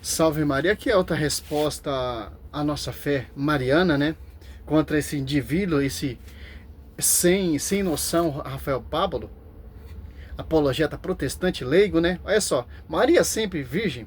Salve Maria, que é outra resposta à nossa fé mariana, né? Contra esse indivíduo, esse sem noção, Rafael Pablo, apologeta protestante leigo, né? Olha só, Maria sempre virgem.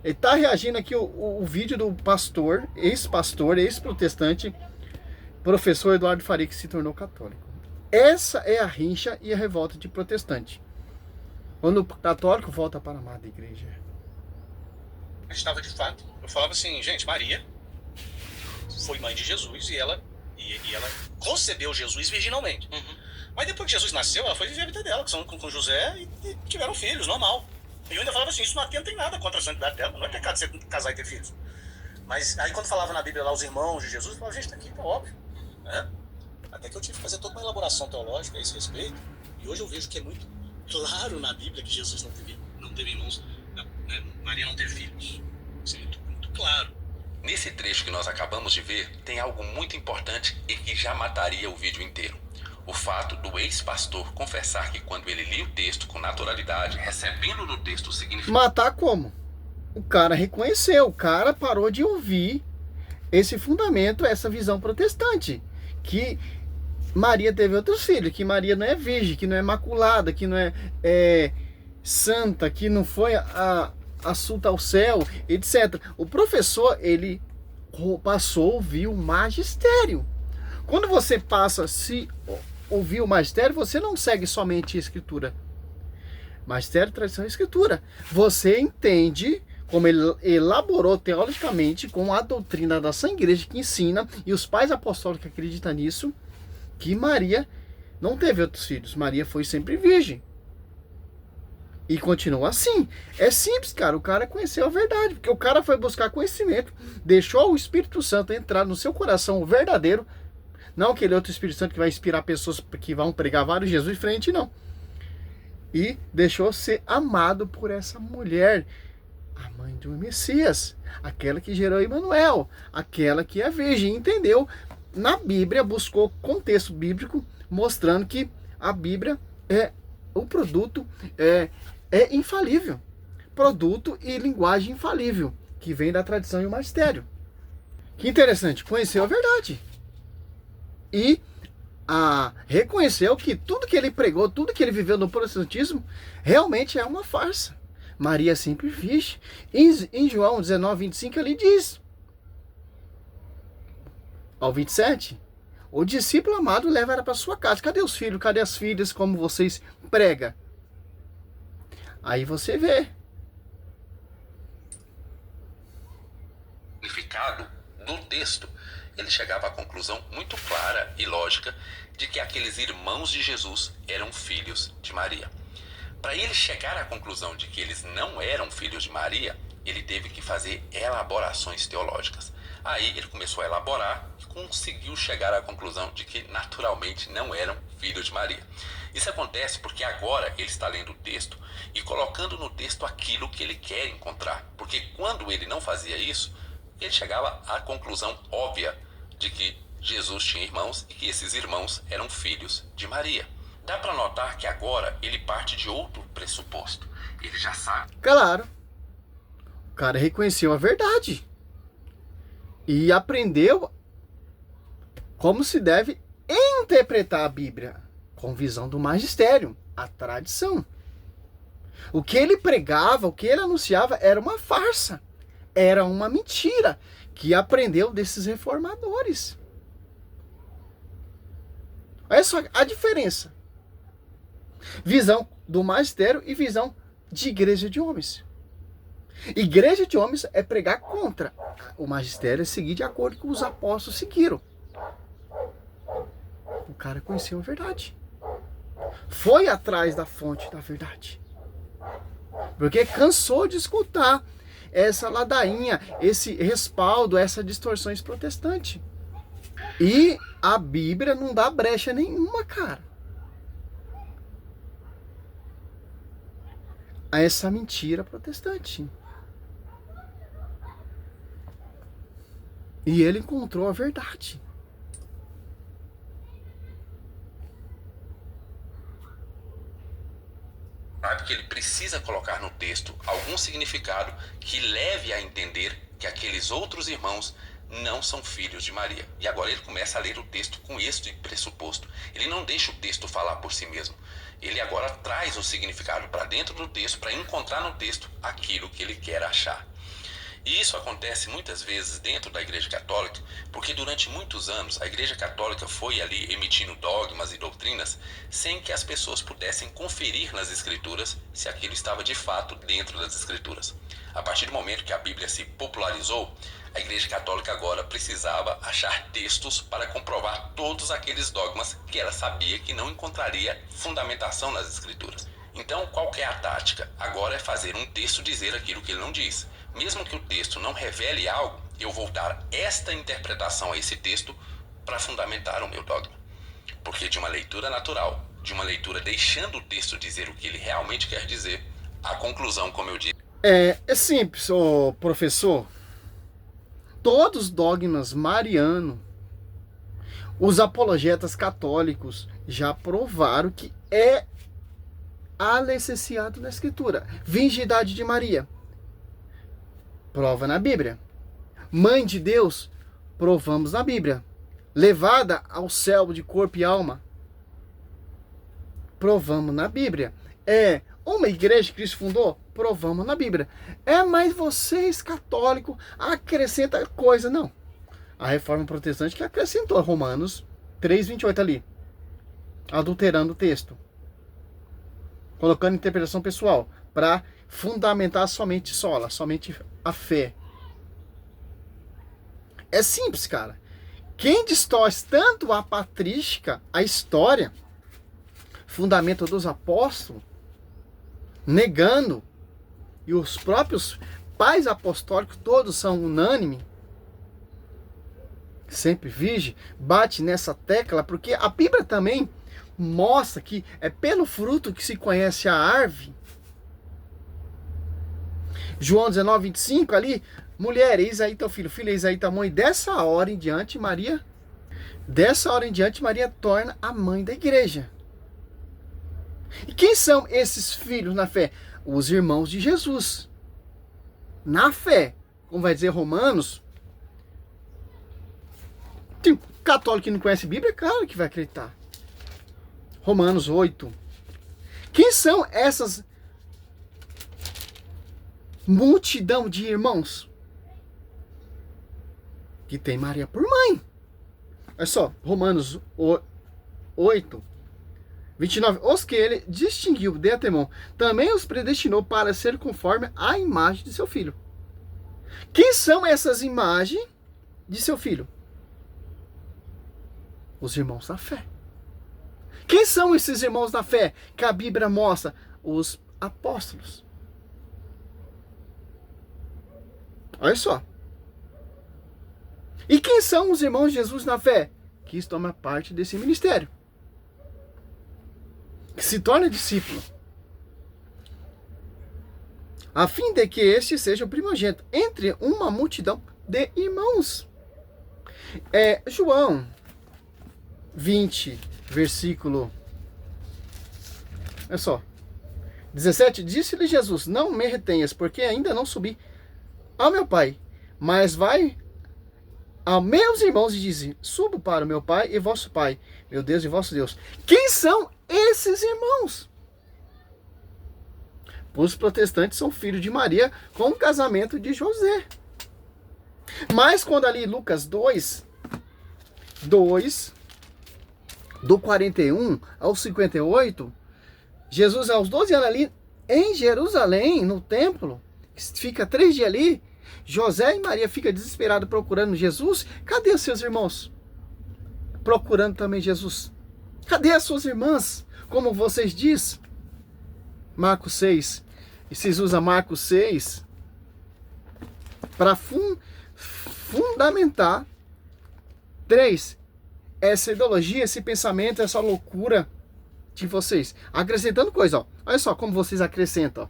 Ele tá reagindo aqui o vídeo do pastor, ex-protestante, professor Eduardo Faria, que se tornou católico. Essa é a rincha e a revolta de protestante. Quando o católico volta para a amada igreja. Estava de fato. Eu falava assim, gente, Maria foi mãe de Jesus e ela concebeu Jesus virginalmente. Mas depois que Jesus nasceu, ela foi viver a vida dela com José e tiveram filhos, normal. E eu ainda falava assim, isso não atenta em nada contra a santidade dela, não é pecado você casar e ter filhos. Mas aí quando falava na Bíblia lá os irmãos de Jesus, eu falava, gente, aqui tá óbvio. Né? Até que eu tive que fazer toda uma elaboração teológica a esse respeito. E hoje eu vejo que é muito claro na Bíblia que Jesus não teve irmãos, né? Maria não teve filhos. Isso é muito claro. Nesse trecho que nós acabamos de ver, tem algo muito importante e que já mataria o vídeo inteiro. O fato do ex-pastor confessar que quando ele lia o texto com naturalidade, recebendo no texto o significado... Matar como? O cara reconheceu, o cara parou de ouvir esse fundamento, essa visão protestante, que Maria teve outros filhos, que Maria não é virgem, que não é maculada, que não é santa, que não foi assunta ao céu, etc. O professor, ele passou a ouvir o magistério. Quando você passa a se ouvir o magistério, você não segue somente a escritura. Magistério, tradição e escritura. Você entende como ele elaborou teologicamente com a doutrina da Sã Igreja que ensina, e os pais apostólicos que acreditam nisso, que Maria não teve outros filhos. Maria foi sempre virgem. E continua assim. É simples, cara. O cara conheceu a verdade. Porque o cara foi buscar conhecimento. Deixou o Espírito Santo entrar no seu coração, o verdadeiro. Não aquele outro Espírito Santo que vai inspirar pessoas que vão pregar vários Jesus de frente, não. E deixou ser amado por essa mulher. A mãe do Messias. Aquela que gerou Emanuel. Aquela que é virgem. Entendeu? Na Bíblia, buscou contexto bíblico, mostrando que a Bíblia é o produto, é infalível. Produto e linguagem infalível, que vem da tradição e o magistério. Que interessante, conheceu a verdade. E reconheceu que tudo que ele pregou, tudo que ele viveu no protestantismo, realmente é uma farsa. Maria sempre virgem. Em João 19, 25, ele diz, ao 27, o discípulo amado leva ela para sua casa. Cadê os filhos? Cadê as filhas? Como vocês pregam? Aí você vê. significado do texto, ele chegava à conclusão muito clara e lógica de que aqueles irmãos de Jesus eram filhos de Maria. Para ele chegar à conclusão de que eles não eram filhos de Maria, ele teve que fazer elaborações teológicas. Aí ele começou a elaborar e conseguiu chegar à conclusão de que naturalmente não eram filhos de Maria. Isso acontece porque agora ele está lendo o texto e colocando no texto aquilo que ele quer encontrar. Porque quando ele não fazia isso, ele chegava à conclusão óbvia de que Jesus tinha irmãos e que esses irmãos eram filhos de Maria. Dá para notar que agora ele parte de outro pressuposto. Ele já sabe. Claro. O cara reconheceu a verdade. E aprendeu como se deve interpretar a Bíblia. Com visão do magistério, a tradição. O que ele pregava, o que ele anunciava era uma farsa. Era uma mentira que aprendeu desses reformadores. Olha só a diferença. Visão do magistério e visão de igreja de homens. Igreja de homens é pregar contra. O magistério é seguir de acordo com os apóstolos seguiram. O cara conheceu a verdade. Foi atrás da fonte da verdade. Porque cansou de escutar essa ladainha, esse respaldo, essas distorções protestantes. E a Bíblia não dá brecha nenhuma, cara, a essa mentira protestante. E ele encontrou a verdade. Sabe que ele precisa precisa colocar no texto algum significado que leve a entender que aqueles outros irmãos não são filhos de Maria. E agora ele começa a ler o texto com este pressuposto. Ele não deixa o texto falar por si mesmo. Ele agora traz o significado para dentro do texto, para encontrar no texto aquilo que ele quer achar. E isso acontece muitas vezes dentro da Igreja Católica, porque durante muitos anos a Igreja Católica foi ali emitindo dogmas e doutrinas sem que as pessoas pudessem conferir nas Escrituras se aquilo estava de fato dentro das Escrituras. A partir do momento que a Bíblia se popularizou, a Igreja Católica agora precisava achar textos para comprovar todos aqueles dogmas que ela sabia que não encontraria fundamentação nas Escrituras. Então, qual que é a tática? Agora é fazer um texto dizer aquilo que ele não diz. Mesmo que o texto não revele algo, eu vou dar esta interpretação a esse texto para fundamentar o meu dogma. Porque de uma leitura natural, de uma leitura deixando o texto dizer o que ele realmente quer dizer, a conclusão, como eu disse... É simples, ô professor. Todos os dogmas marianos, os apologetas católicos já provaram que é licenciado na Escritura. Virgindade de Maria, prova na Bíblia. Mãe de Deus, provamos na Bíblia. Levada ao céu de corpo e alma, provamos na Bíblia. É uma igreja que Cristo fundou, provamos na Bíblia. Mas vocês, católicos, acrescentam coisa. Não. A Reforma Protestante que acrescentou Romanos 3:28 ali, adulterando o texto, colocando interpretação pessoal, para fundamentar somente a fé. É simples, cara. Quem distorce tanto a patrística, a história, fundamento dos apóstolos, negando, e os próprios pais apostólicos todos são unânimes, sempre virgem, bate nessa tecla, porque a Bíblia também mostra que é pelo fruto que se conhece a árvore. João 19:25 ali, mulher, eis aí teu filho, filho, eis aí tua mãe. Dessa hora em diante, Maria torna a mãe da igreja. E quem são esses filhos na fé? Os irmãos de Jesus. Na fé, como vai dizer Romanos, tem católico que não conhece a Bíblia, claro que vai acreditar. Romanos 8. Quem são essas multidão de irmãos que tem Maria por mãe? Olha só, Romanos 8, 29. Os que ele distinguiu de antemão, também os predestinou para ser conforme a imagem de seu filho. Quem são essas imagens de seu filho? Os irmãos da fé. Quem são esses irmãos da fé que a Bíblia mostra? Os apóstolos. Olha só. E quem são os irmãos de Jesus na fé? Que tomam parte desse ministério, que se torna discípulo, a fim de que este seja o primogênito entre uma multidão de irmãos. João 20, versículo, olha só, 17, disse-lhe Jesus, não me retenhas, porque ainda não subi ao meu Pai, mas vai a meus irmãos e dize, subo para o meu Pai e vosso Pai, meu Deus e vosso Deus. Quem são esses irmãos? Os protestantes são filhos de Maria com o casamento de José. Mas quando ali Lucas 2, do 41 ao 58, Jesus aos 12 anos ali em Jerusalém, no templo, fica 3 dias ali, José e Maria ficam desesperados procurando Jesus. Cadê os seus irmãos? Procurando também Jesus. Cadê as suas irmãs? Como vocês dizem? Marcos 6. E vocês usam Marcos 6 para fundamentar 3. Essa ideologia, esse pensamento, essa loucura de vocês. Acrescentando coisa, ó. Olha só como vocês acrescentam, ó.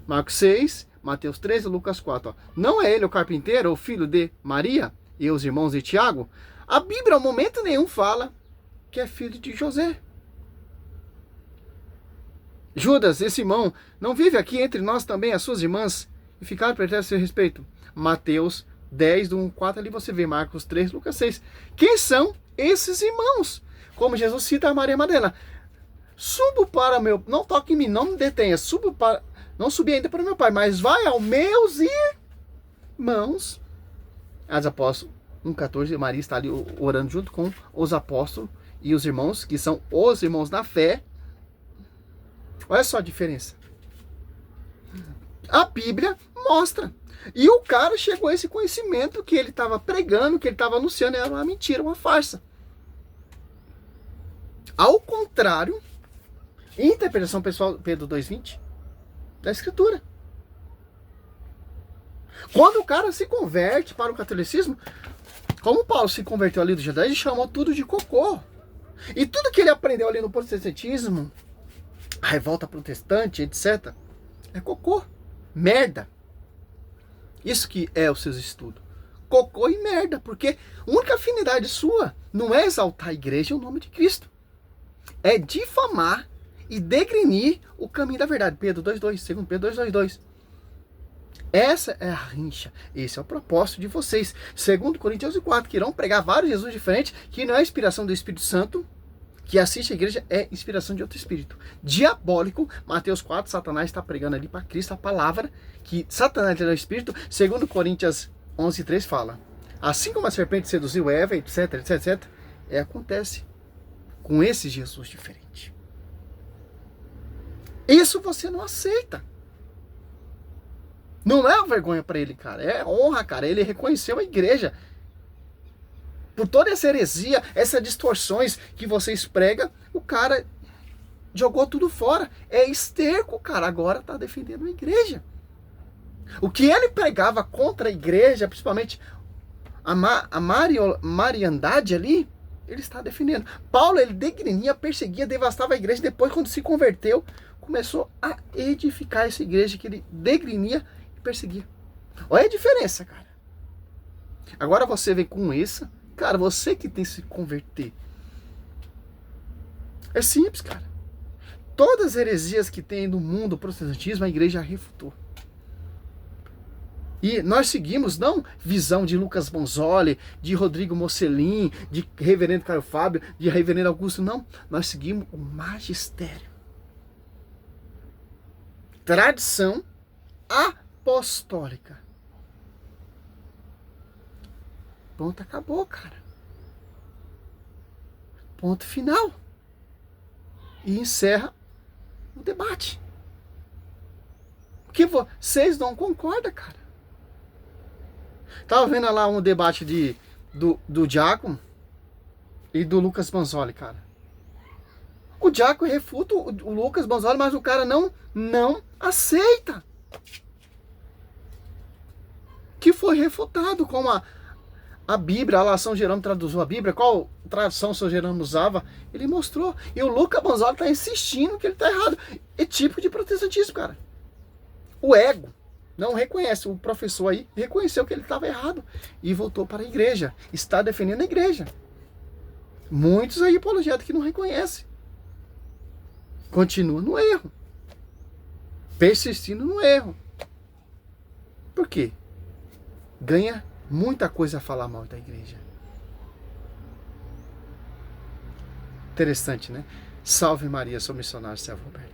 Marcos 6, Mateus 13, Lucas 4. Ó. Não é ele o carpinteiro, o filho de Maria e os irmãos de Tiago? A Bíblia, ao momento nenhum, fala que é filho de José. Judas e Simão, não vive aqui entre nós também as suas irmãs e ficaram perto a seu respeito? Mateus 10, do 1, 4, ali você vê Marcos 3, Lucas 6. Quem são esses irmãos? Como Jesus cita a Maria Madalena. Subo para meu... Não toque em mim, não me detenha. Não subi ainda para meu pai, mas vai aos meus irmãos. As apóstolos 1,14, Maria está ali orando junto com os apóstolos e os irmãos, que são os irmãos na fé. Olha só a diferença. A Bíblia mostra. E o cara chegou a esse conhecimento que ele estava pregando, que ele estava anunciando, era uma mentira, uma farsa. Ao contrário, interpretação pessoal, Pedro 2,20, da Escritura. Quando o cara se converte para o catolicismo, como Paulo se converteu ali do judaísmo, ele chamou tudo de cocô. E tudo que ele aprendeu ali no protestantismo, a revolta protestante, etc., é cocô, merda. Isso que é os seus estudos. Cocô e merda, porque a única afinidade sua não é exaltar a igreja e o nome de Cristo. É difamar e degrinir o caminho da verdade. Pedro 2,2, 2 Pedro 2,2. Essa é a rincha. Esse é o propósito de vocês. 2 Coríntios 4, que irão pregar vários Jesus diferentes, que não é inspiração do Espírito Santo, que assiste a igreja é inspiração de outro espírito. Diabólico, Mateus 4, Satanás está pregando ali para Cristo a palavra, que Satanás é o espírito. 2 Coríntios 11, 3 fala, assim como a serpente seduziu Eva, etc, etc, etc, acontece com esse Jesus diferente. Isso você não aceita. Não é uma vergonha para ele, cara. É honra, cara. Ele reconheceu a igreja. Por toda essa heresia, essas distorções que vocês pregam, o cara jogou tudo fora. É esterco, cara. Agora tá defendendo a igreja. O que ele pregava contra a igreja, principalmente a mariandade ali, ele está defendendo. Paulo, ele degrinia, perseguia, devastava a igreja. Depois, quando se converteu, começou a edificar essa igreja que ele degrinia e perseguia. Olha a diferença, cara. Agora você vem com isso. Cara, você que tem que se converter. É simples, cara. Todas as heresias que tem no mundo, o protestantismo, a igreja refutou. E nós seguimos, não visão de Lucas Bonzoli, de Rodrigo Mocelin, de reverendo Caio Fábio, de reverendo Augusto, não. Nós seguimos o magistério. Tradição apostólica. Ponto, acabou, cara. Ponto final. E encerra o debate. Porque vocês não concordam, cara. Tava vendo lá um debate do Diácono e do Lucas Bonzoli, cara. O Diácono refuta o Lucas Bonzoli, mas o cara não aceita. Que foi refutado com a Bíblia, lá São Jerônimo traduziu a Bíblia, qual tradução São Jerônimo usava, ele mostrou. E o Lucas Bonzoli está insistindo que ele está errado. É tipo de protestantismo, cara. O ego não reconhece. O professor aí reconheceu que ele estava errado e voltou para a igreja. Está defendendo a igreja. Muitos aí apologetas que não reconhecem. Continua no erro. Persistindo no erro. Por quê? Ganha muita coisa a falar mal da igreja. Interessante, né? Salve Maria, sou missionário, servo Roberto.